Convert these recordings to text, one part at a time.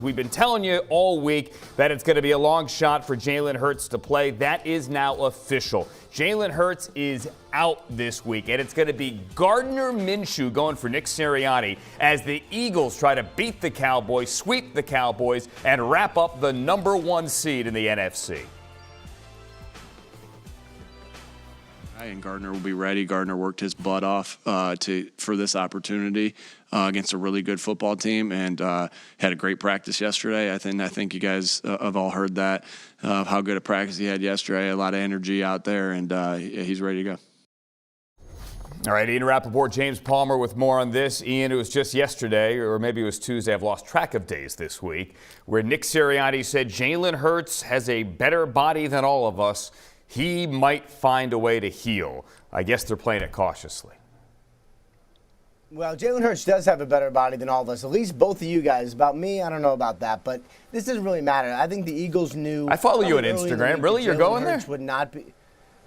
We've been telling you all week that it's going to be a long shot for Jalen Hurts to play. That is now official. Jalen Hurts is out this week, and it's going to be Gardner Minshew going for Nick Sirianni as the Eagles try to beat the Cowboys, sweep the Cowboys, and wrap up the number 1 seed in the NFC. And Gardner will be ready. Gardner worked his butt off for this opportunity against a really good football team, and had a great practice yesterday. I think you guys have all heard that of how good a practice he had yesterday. A lot of energy out there, and he's ready to go. All right, Ian Rappaport, James Palmer with more on this. Ian, it was just yesterday, or maybe it was Tuesday, I've lost track of days this week, where Nick Sirianni said Jalen Hurts has a better body than all of us. He might find a way to heal. I guess they're playing it cautiously. Well, Jalen Hurts does have a better body than all of us. At least both of you guys. About me, I don't know about that, but this doesn't really matter. I think the Eagles knew. I follow you on Instagram. Really, you're going there? Would not be.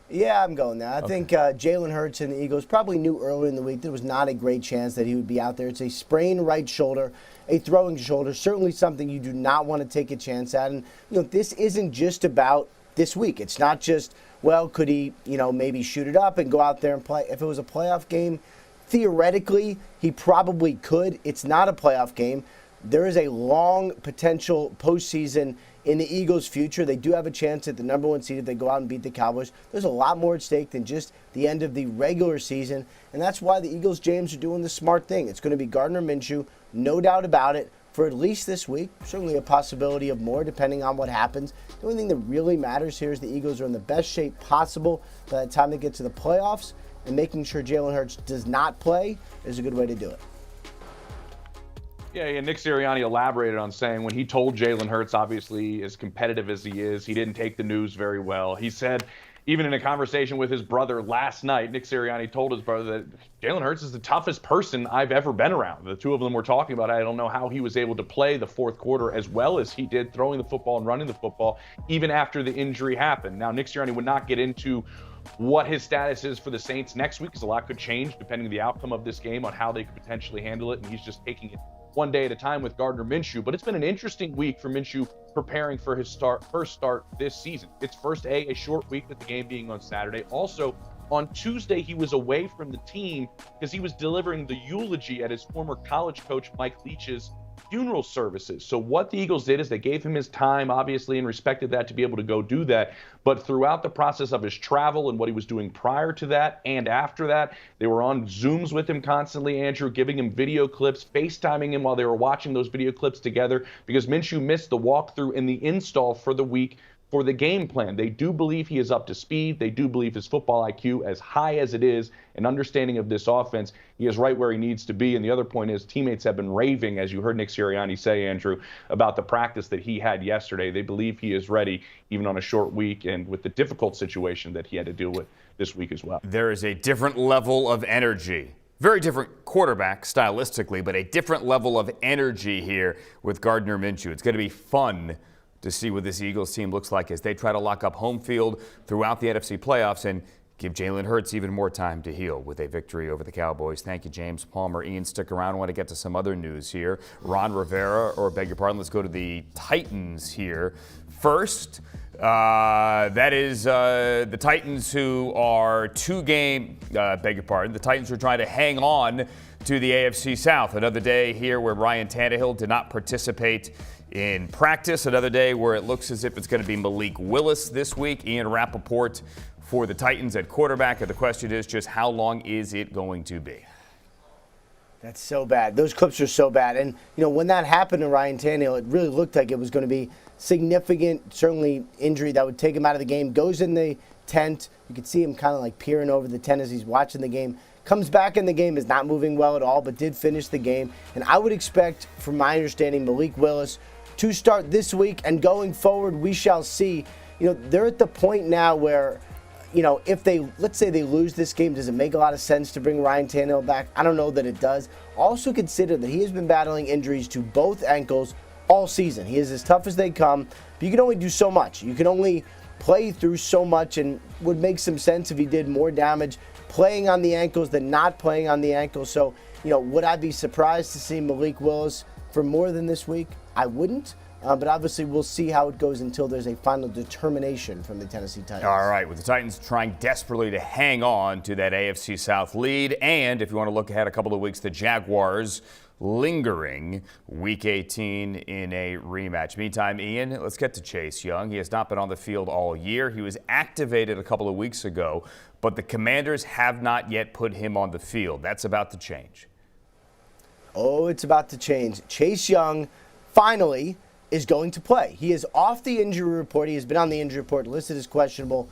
Yeah, I'm going there. I think Jalen Hurts and the Eagles probably knew earlier in the week there was not a great chance that he would be out there. It's a sprained right shoulder, a throwing shoulder, certainly something you do not want to take a chance at. And this isn't just about this week. It's not just, well, could he, maybe shoot it up and go out there and play? If it was a playoff game, theoretically, he probably could. It's not a playoff game. There is a long potential postseason in the Eagles' future. They do have a chance at the number 1 seed if they go out and beat the Cowboys. There's a lot more at stake than just the end of the regular season, and that's why the Eagles, James, are doing the smart thing. It's going to be Gardner Minshew, no doubt about it, for at least this week. Certainly a possibility of more depending on what happens. The only thing that really matters here is the Eagles are in the best shape possible by the time they get to the playoffs, and making sure Jalen Hurts does not play is a good way to do it. Yeah, Nick Sirianni elaborated on saying when he told Jalen Hurts, obviously as competitive as he is, he didn't take the news very well. He said, even in a conversation with his brother last night, Nick Sirianni told his brother that Jalen Hurts is the toughest person I've ever been around. The two of them were talking about, I don't know how he was able to play the fourth quarter as well as he did, throwing the football and running the football, even after the injury happened. Now, Nick Sirianni would not get into what his status is for the Saints next week, because a lot could change depending on the outcome of this game on how they could potentially handle it, and he's just taking it one day at a time with Gardner Minshew. But it's been an interesting week for Minshew preparing for his first start this season. It's first a short week with the game being on Saturday. Also, on Tuesday, he was away from the team because he was delivering the eulogy at his former college coach Mike Leach's funeral services. So what the Eagles did is they gave him his time, obviously, and respected that to be able to go do that. But throughout the process of his travel and what he was doing prior to that and after that, they were on Zooms with him constantly, Andrew, giving him video clips, FaceTiming him while they were watching those video clips together, because Minshew missed the walkthrough and the install for the week for the game plan. They do believe he is up to speed. They do believe his football IQ, as high as it is, and understanding of this offense, he is right where he needs to be. And the other point is teammates have been raving, as you heard Nick Sirianni say, Andrew, about the practice that he had yesterday. They believe he is ready, even on a short week and with the difficult situation that he had to deal with this week as well. There is a different level of energy. Very different quarterback stylistically, but a different level of energy here with Gardner Minshew. It's going to be fun to see what this Eagles team looks like as they try to lock up home field throughout the NFC playoffs and give Jalen Hurts even more time to heal with a victory over the Cowboys. Thank you, James Palmer. Ian, stick around. I want to get to some other news here. Ron Rivera, or beg your pardon, let's go to the Titans here. First, that is the Titans who are the Titans are trying to hang on to the AFC South. Another day here where Ryan Tannehill did not participate in practice. Another day where it looks as if it's going to be Malik Willis this week. Ian Rappaport for the Titans at quarterback. And the question is just how long is it going to be? That's so bad. Those clips are so bad. And, when that happened to Ryan Tannehill, it really looked like it was going to be significant, certainly injury that would take him out of the game. Goes in the tent. You could see him kind of like peering over the tent as he's watching the game. Comes back in the game, is not moving well at all, but did finish the game. And I would expect, from my understanding, Malik Willis to start this week, and going forward, we shall see. They're at the point now where, if let's say they lose this game, does it make a lot of sense to bring Ryan Tannehill back? I don't know that it does. Also consider that he has been battling injuries to both ankles all season. He is as tough as they come, but you can only do so much. You can only play through so much, and would make some sense if he did more damage playing on the ankles than not playing on the ankles. So, would I be surprised to see Malik Willis for more than this week? I wouldn't. But obviously, we'll see how it goes until there's a final determination from the Tennessee Titans. All right, with the Titans trying desperately to hang on to that AFC South lead. And if you want to look ahead a couple of weeks, the Jaguars lingering Week 18 in a rematch. Meantime, Ian, let's get to Chase Young. He has not been on the field all year. He was activated a couple of weeks ago, but the Commanders have not yet put him on the field. That's about to change. Oh, it's about to change. Chase Young finally is going to play. He is off the injury report. He has been on the injury report, listed as questionable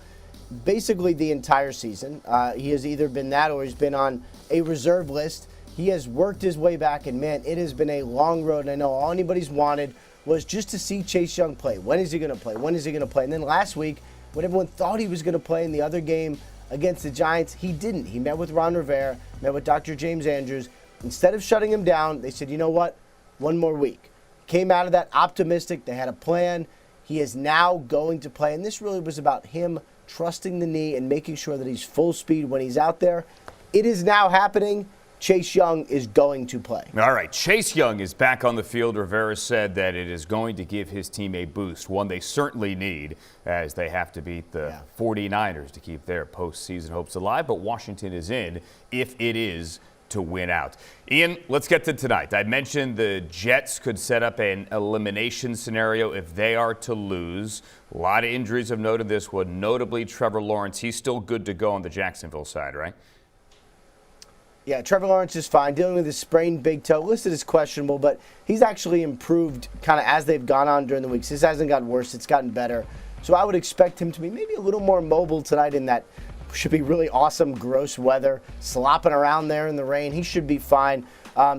basically the entire season. He has either been that or he's been on a reserve list. He has worked his way back, and man, it has been a long road. And I know all anybody's wanted was just to see Chase Young play. When is he going to play? When is he going to play? And then last week, when everyone thought he was going to play in the other game against the Giants, he didn't. He met with Ron Rivera, met with Dr. James Andrews. Instead of shutting him down, they said, you know what? One more week. Came out of that optimistic. They had a plan. He is now going to play. And this really was about him trusting the knee and making sure that he's full speed when he's out there. It is now happening. Chase Young is going to play. All right, Chase Young is back on the field. Rivera said that it is going to give his team a boost, one they certainly need as they have to beat the 49ers to keep their postseason hopes alive. But Washington is in if it is to win out. Ian, let's get to tonight. I mentioned the Jets could set up an elimination scenario if they are to lose. A lot of injuries have noted this one, notably Trevor Lawrence. He's still good to go on the Jacksonville side, right? Yeah, Trevor Lawrence is fine, dealing with his sprained big toe. Listed as questionable, but he's actually improved kind of as they've gone on during the weeks. This hasn't gotten worse. It's gotten better. So I would expect him to be maybe a little more mobile tonight in that should be really awesome, gross weather, slopping around there in the rain. He should be fine.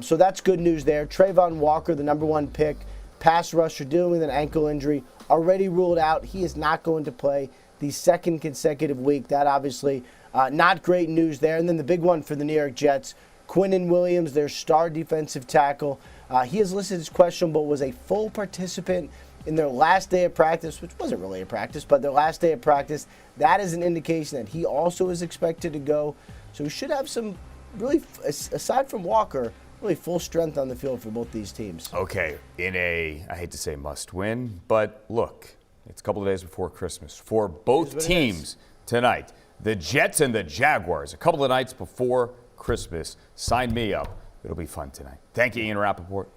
So that's good news there. Trayvon Walker, the number one pick, pass rusher, dealing with an ankle injury, already ruled out. He is not going to play the second consecutive week. That obviously not great news there. And then the big one for the New York Jets, Quinnen Williams, their star defensive tackle. He is listed as questionable, was a full participant in their last day of practice, which wasn't really a practice, but their last day of practice. That is an indication that he also is expected to go. So we should have some really, aside from Walker, really full strength on the field for both these teams. Okay, in a, I hate to say must win, but look, it's a couple of days before Christmas. For both teams tonight, the Jets and the Jaguars, a couple of nights before Christmas. Sign me up. It'll be fun tonight. Thank you, Ian Rappaport.